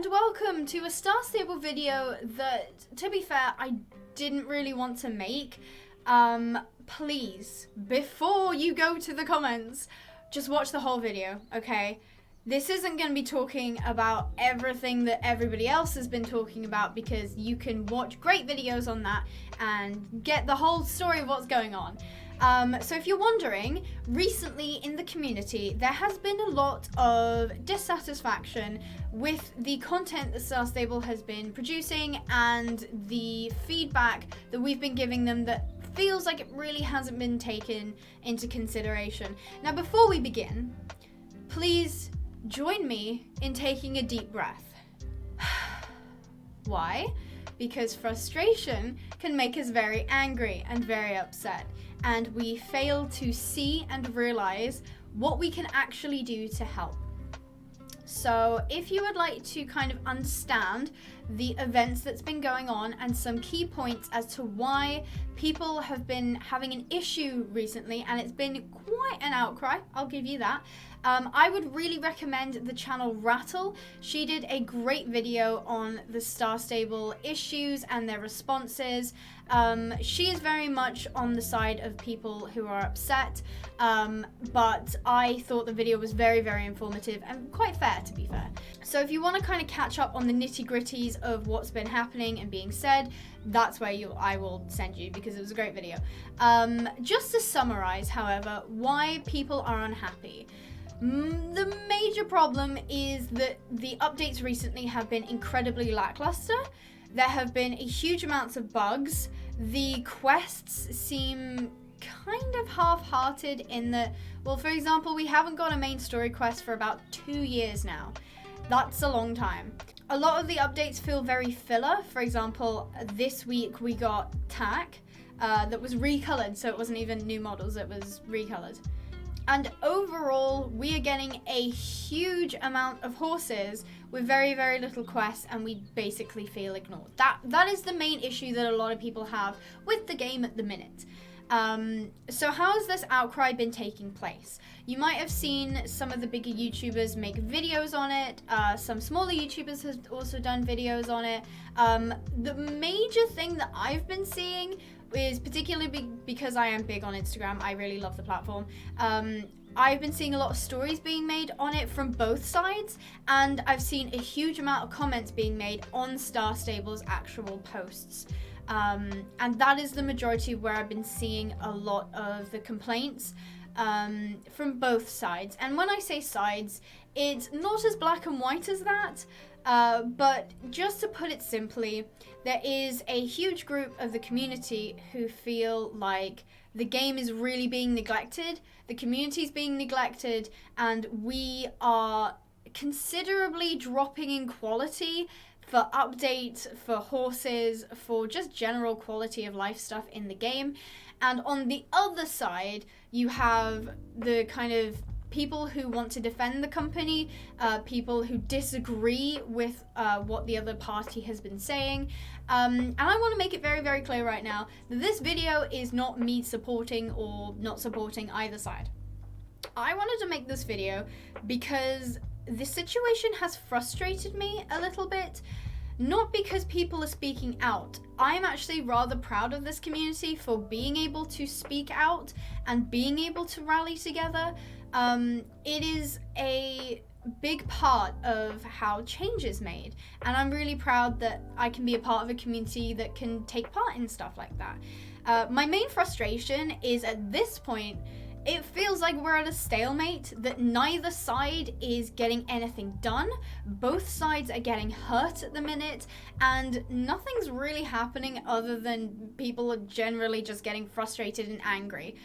welcome to a Star Stable video that, to be fair, I didn't really want to make. Please, before you go to the comments, just watch the whole video, okay? This isn't going to be talking about everything that everybody else has been talking about, because you can watch great videos on that and get the whole story of what's going on. So if you're wondering, recently in the community, there has been a lot of dissatisfaction with the content that Star Stable has been producing and the feedback that we've been giving them that feels like it really hasn't been taken into consideration. Now, before we begin, please join me in taking a deep breath. Why? Because frustration can make us very angry and very upset, and we fail to see and realize what we can actually do to help. So if you would like to kind of understand the events that's been going on and some key points as to why people have been having an issue recently, and it's been quite an outcry, I'll give you that, I would really recommend the channel Rattle. She did a great video on the Star Stable issues and their responses. She is very much on the side of people who are upset, but I thought the video was very, very informative and quite fair, to be fair. So if you want to kind of catch up on the nitty-gritties of what's been happening and being said, that's where I will send you, because it was a great video. Just to summarize, however, why people are unhappy. The major problem is that the updates recently have been incredibly lackluster. There have been a huge amounts of bugs. The quests seem kind of half-hearted in that, well, for example, we haven't got a main story quest for about 2 years now. That's a long time. A lot of the updates feel very filler. For example, this week we got Tack that was recolored, so it wasn't even new models, it was recolored. And overall, we are getting a huge amount of horses with very, very little quests, and we basically feel ignored. That is the main issue that a lot of people have with the game at the minute. So how has this outcry been taking place? You might have seen some of the bigger YouTubers make videos on it. Some smaller YouTubers have also done videos on it. The major thing that I've been seeing is, particularly because I am big on Instagram, I really love the platform, I've been seeing a lot of stories being made on it from both sides, and I've seen a huge amount of comments being made on Star Stable's actual posts. And that is the majority where I've been seeing a lot of the complaints from both sides. And when I say sides, it's not as black and white as that, but just to put it simply, there is a huge group of the community who feel like the game is really being neglected, the community is being neglected, and we are considerably dropping in quality for updates, for horses, for just general quality of life stuff in the game. And on the other side, you have the kind of people who want to defend the company, people who disagree with what the other party has been saying. And I want to make it very, very clear right now that this video is not me supporting or not supporting either side. I wanted to make this video because the situation has frustrated me a little bit, not because people are speaking out. I'm actually rather proud of this community for being able to speak out and being able to rally together. It is a big part of how change is made, and I'm really proud that I can be a part of a community that can take part in stuff like that. My main frustration is, at this point, it feels like we're at a stalemate, that neither side is getting anything done. Both sides are getting hurt at the minute, and nothing's really happening other than people are generally just getting frustrated and angry.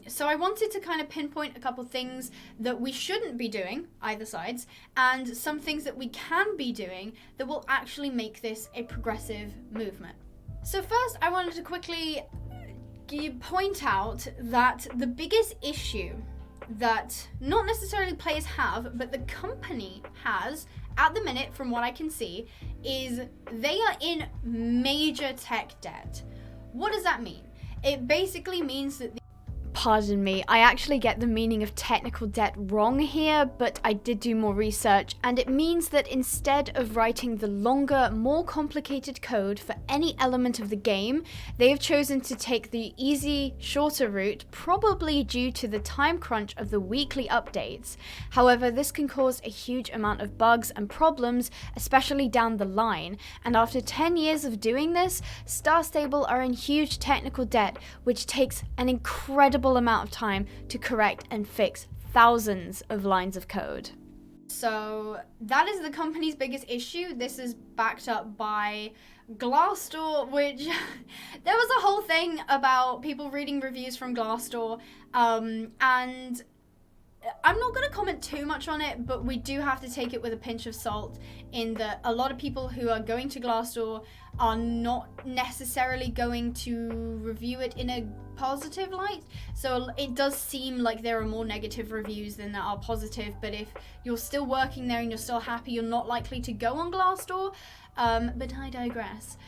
So I wanted to kind of pinpoint a couple things that we shouldn't be doing, either sides, and some things that we can be doing that will actually make this a progressive movement. So first, I wanted to quickly point out that the biggest issue that not necessarily players have, but the company has at the minute, from what I can see, is they are in major tech debt. What does that mean? It basically means that Pardon me, I actually get the meaning of technical debt wrong here, but I did do more research, and it means that instead of writing the longer, more complicated code for any element of the game, they have chosen to take the easy, shorter route, probably due to the time crunch of the weekly updates. However, this can cause a huge amount of bugs and problems, especially down the line, and after 10 years of doing this, Star Stable are in huge technical debt, which takes an incredible amount of time to correct and fix thousands of lines of code. So that is the company's biggest issue. This is backed up by Glassdoor, which there was a whole thing about people reading reviews from Glassdoor, and I'm not going to comment too much on it, but we do have to take it with a pinch of salt in that a lot of people who are going to Glassdoor are not necessarily going to review it in a positive light. So it does seem like there are more negative reviews than there are positive, but if you're still working there and you're still happy, you're not likely to go on Glassdoor. But I digress.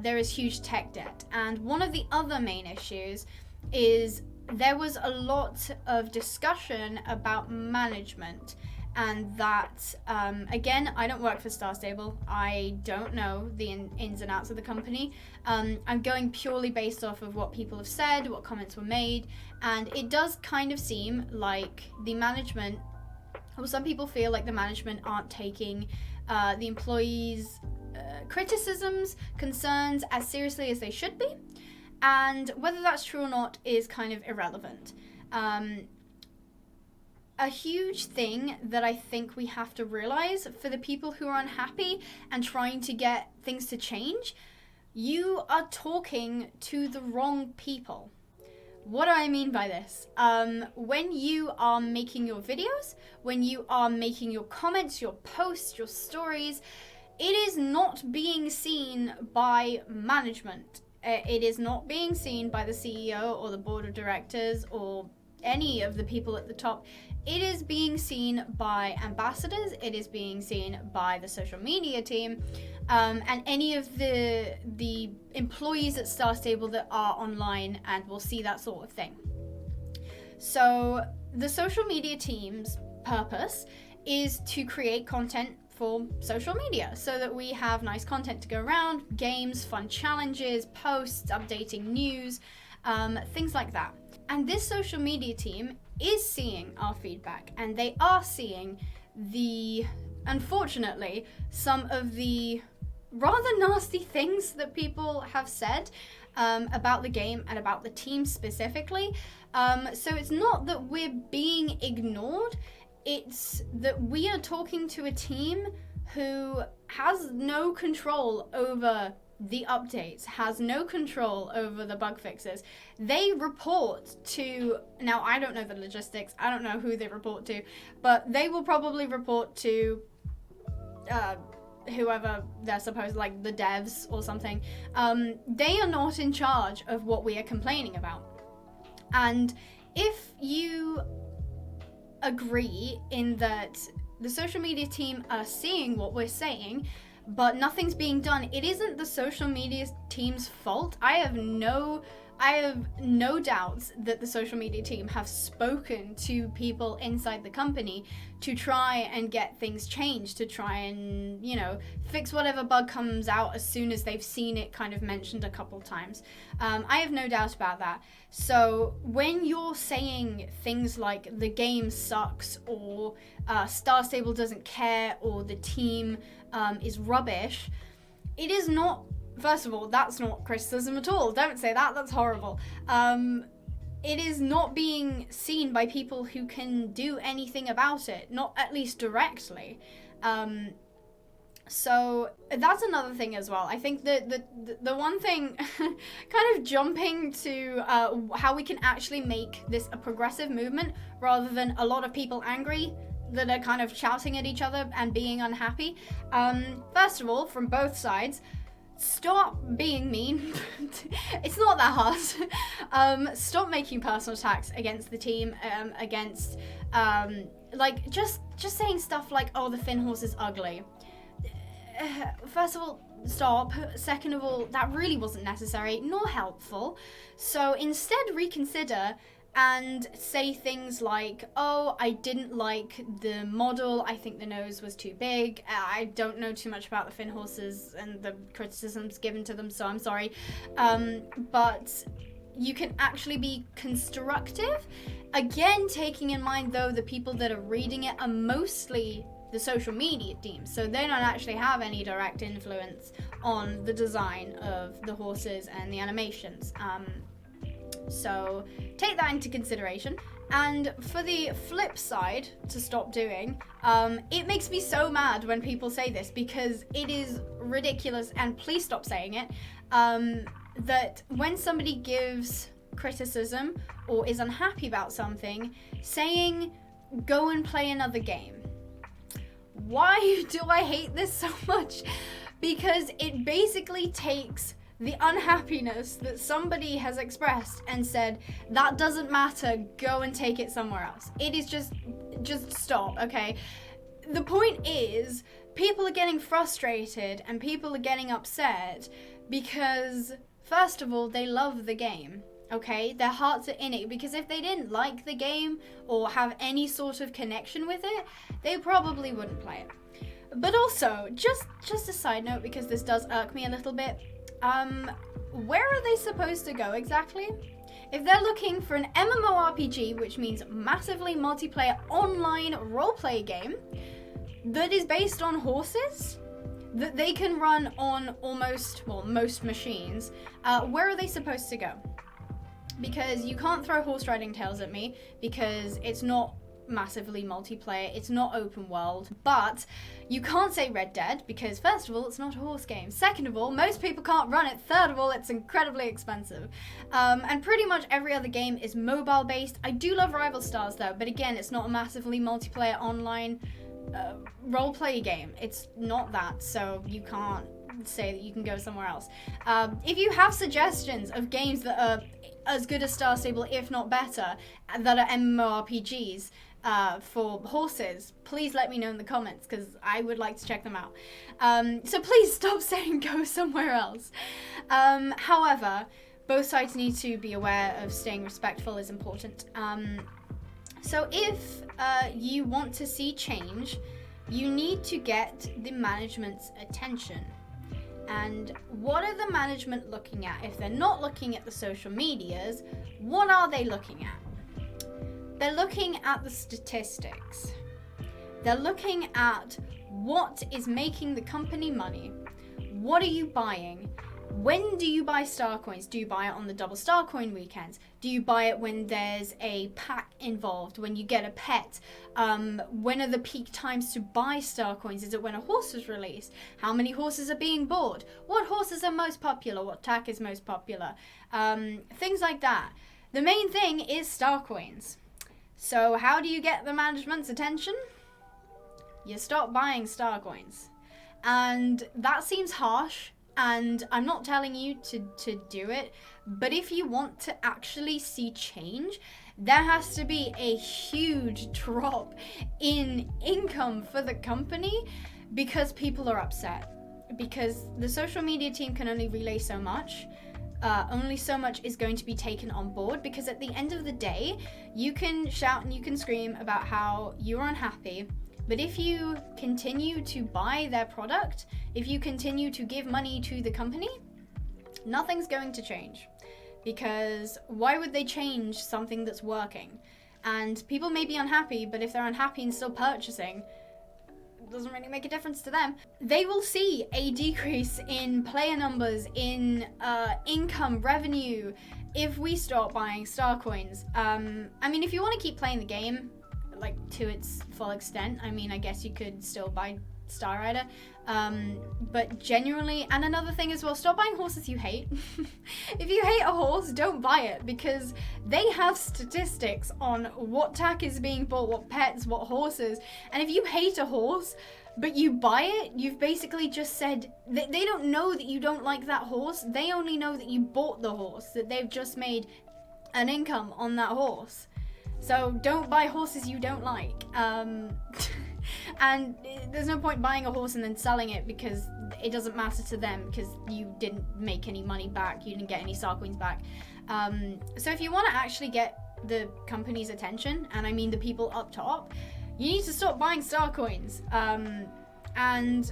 There is huge tech debt. And one of the other main issues is there was a lot of discussion about management, and that, again, I don't work for Star Stable. I don't know the ins and outs of the company. I'm going purely based off of what people have said, what comments were made, and it does kind of seem like the management, well, some people feel like the management aren't taking the employees' criticisms, concerns as seriously as they should be. And whether that's true or not is kind of irrelevant. A huge thing that I think we have to realize for the people who are unhappy and trying to get things to change, you are talking to the wrong people. What do I mean by this? When you are making your videos, when you are making your comments, your posts, your stories, it is not being seen by management. It is not being seen by the CEO or the board of directors or any of the people at the top. It is being seen by ambassadors, it is being seen by the social media team, and any of the employees at Star Stable that are online and will see that sort of thing. So the social media team's purpose is to create content for social media so that we have nice content to go around, games, fun challenges, posts, updating news, things like that. And this social media team is seeing our feedback, and they are seeing unfortunately, some of the rather nasty things that people have said about the game and about the team specifically. So it's not that we're being ignored, it's that we are talking to a team who has no control over the updates, has no control over the bug fixes. They report to, now I don't know the logistics, I don't know who they report to, but they will probably report to whoever they're supposed, like the devs or something. They are not in charge of what we are complaining about. And if you agree in that the social media team are seeing what we're saying, but nothing's being done, it isn't the social media team's fault. I have no doubts that the social media team have spoken to people inside the company to try and get things changed, to try and, fix whatever bug comes out as soon as they've seen it kind of mentioned a couple times. I have no doubt about that. So when you're saying things like the game sucks, or Star Stable doesn't care, or the team is rubbish, it is not. First of all, that's not criticism at all. Don't say that, that's horrible. It is not being seen by people who can do anything about it, not at least directly. So that's another thing as well. I think that the one thing, kind of jumping to how we can actually make this a progressive movement rather than a lot of people angry that are kind of shouting at each other and being unhappy. First of all, from both sides, stop being mean. It's not that hard. Stop making personal attacks against the team, against just saying stuff like, oh, the Finn horse is ugly. first of all, stop. Second of all, that really wasn't necessary nor helpful. So instead, reconsider and say things like, oh, I didn't like the model, I think the nose was too big, I don't know too much about the Finn horses and the criticisms given to them, so I'm sorry. But you can actually be constructive. Again, taking in mind, though, the people that are reading it are mostly the social media team, so they don't actually have any direct influence on the design of the horses and the animations. So take that into consideration. And for the flip side, to stop doing, it makes me so mad when people say this, because it is ridiculous, and please stop saying it, that when somebody gives criticism or is unhappy about something, saying, go and play another game. Why do I hate this so much? Because it basically takes the unhappiness that somebody has expressed and said, that doesn't matter, go and take it somewhere else. It is just stop, okay? The point is, people are getting frustrated and people are getting upset because, first of all, they love the game, okay? Their hearts are in it, because if they didn't like the game or have any sort of connection with it, they probably wouldn't play it. But also, just a side note, because this does irk me a little bit, where are they supposed to go exactly? If they're looking for an MMORPG, which means massively multiplayer online roleplay game that is based on horses, that they can run on most machines, where are they supposed to go? Because you can't throw horse riding tales at me, because it's not massively multiplayer, it's not open world. But you can't say Red Dead, because first of all, it's not a horse game. Second of all, most people can't run it. Third of all, it's incredibly expensive. And pretty much every other game is mobile based. I do love Rival Stars though, but again, it's not a massively multiplayer online roleplay game. It's not that, so you can't say that you can go somewhere else. If you have suggestions of games that are as good as Star Stable, if not better, that are MMORPGs for horses, please let me know in the comments, because I would like to check them out. So please stop saying go somewhere else. However, both sides need to be aware of staying respectful is important. So if you want to see change, you need to get the management's attention. And what are the management looking at? If they're not looking at the social medias, what are they looking at? They're looking at the statistics. They're looking at what is making the company money. What are you buying? When do you buy star coins? Do you buy it on the double star coin weekends? Do you buy it when there's a pack involved, when you get a pet? When are the peak times to buy star coins? Is it when a horse is released? How many horses are being bought? What horses are most popular? What tack is most popular? Things like that. The main thing is star coins. So how do you get the management's attention? You stop buying star coins. And that seems harsh, and I'm not telling you to do it, but if you want to actually see change, there has to be a huge drop in income for the company, because people are upset. Because the social media team can only relay so much. Only so much is going to be taken on board, because at the end of the day, you can shout and you can scream about how you're unhappy, but if you continue to buy their product, if you continue to give money to the company, nothing's going to change. Because why would they change something that's working? And people may be unhappy, but if they're unhappy and still purchasing, it doesn't really make a difference to them. They will see a decrease in player numbers, in income, revenue, if we start buying star coins. I mean, if you want to keep playing the game, like, to its full extent, I mean, I guess you could still buy Star Rider, but genuinely, and another thing as well, stop buying horses you hate. If you hate a horse, don't buy it, because they have statistics on what tack is being bought, what pets, what horses, and if you hate a horse but you buy it, you've basically just said they don't know that you don't like that horse. They only know that you bought the horse, that they've just made an income on that horse. So don't buy horses you don't like. And there's no point buying a horse and then selling it because it doesn't matter to them because you didn't make any money back, you didn't get any star coins back. So if you want to actually get the company's attention, and I mean the people up top, you need to stop buying star coins. And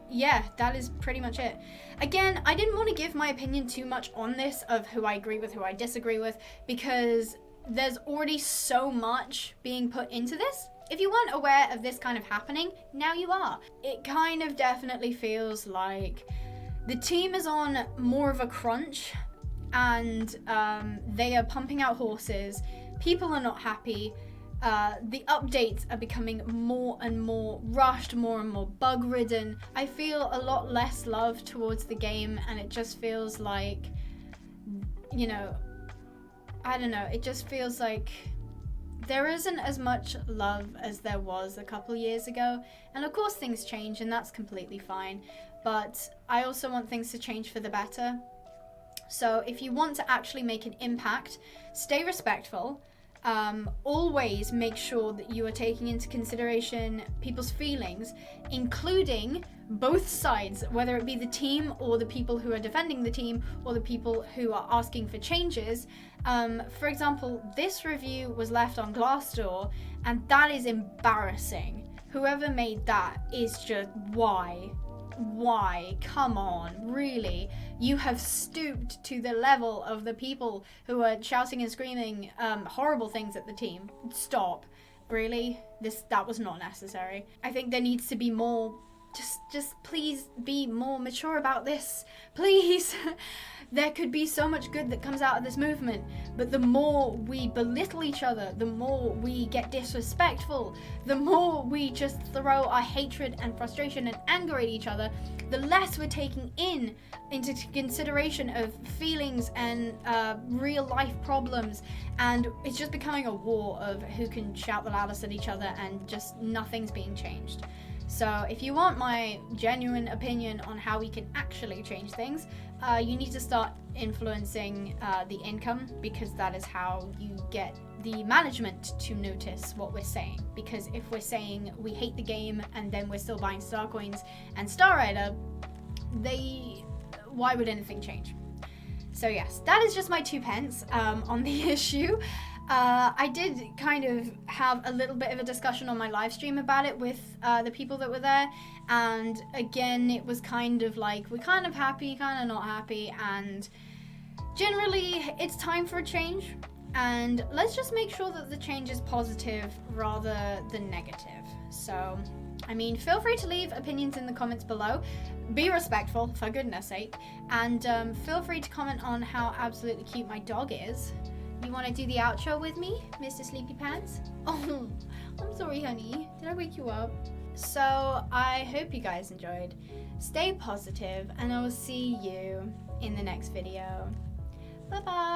yeah, that is pretty much it. Again, I didn't want to give my opinion too much on this of who I agree with, who I disagree with, because there's already so much being put into this. If you weren't aware of this kind of happening, now you are. It kind of definitely feels like the team is on more of a crunch, and they are pumping out horses. People are not happy. The updates are becoming more and more rushed, more and more bug-ridden. I feel a lot less love towards the game, and it just feels like, you know, I don't know, it just feels like there isn't as much love as there was a couple years ago. And of course things change, and that's completely fine. But I also want things to change for the better. So if you want to actually make an impact, stay respectful. Always make sure that you are taking into consideration people's feelings, including both sides, whether it be the team or the people who are defending the team or the people who are asking for changes. For example, this review was left on Glassdoor, and that is embarrassing. Whoever made that is just, why? Come on, really? You have stooped to the level of the people who are shouting and screaming horrible things at the team. Stop. Really? That was not necessary. I think there needs to be more. Just please be more mature about this. Please. There could be so much good that comes out of this movement, but the more we belittle each other, the more we get disrespectful, the more we just throw our hatred and frustration and anger at each other, the less we're taking into consideration of feelings and real life problems, and it's just becoming a war of who can shout the loudest at each other, and just nothing's being changed. So if you want my genuine opinion on how we can actually change things, you need to start influencing the income, because that is how you get the management to notice what we're saying. Because if we're saying we hate the game and then we're still buying star coins and Star Rider, why would anything change? So yes, that is just my 2 pence on the issue. I did kind of have a little bit of a discussion on my live stream about it with the people that were there, and again it was kind of like, we're kind of happy, kind of not happy, and generally it's time for a change, and let's just make sure that the change is positive rather than negative. So I mean, feel free to leave opinions in the comments below. Be respectful, for goodness sake, and feel free to comment on how absolutely cute my dog is. You want to do the outro with me, Mr. Sleepy Pants? Oh, I'm sorry, honey. Did I wake you up? So, I hope you guys enjoyed. Stay positive, and I will see you in the next video. Bye-bye.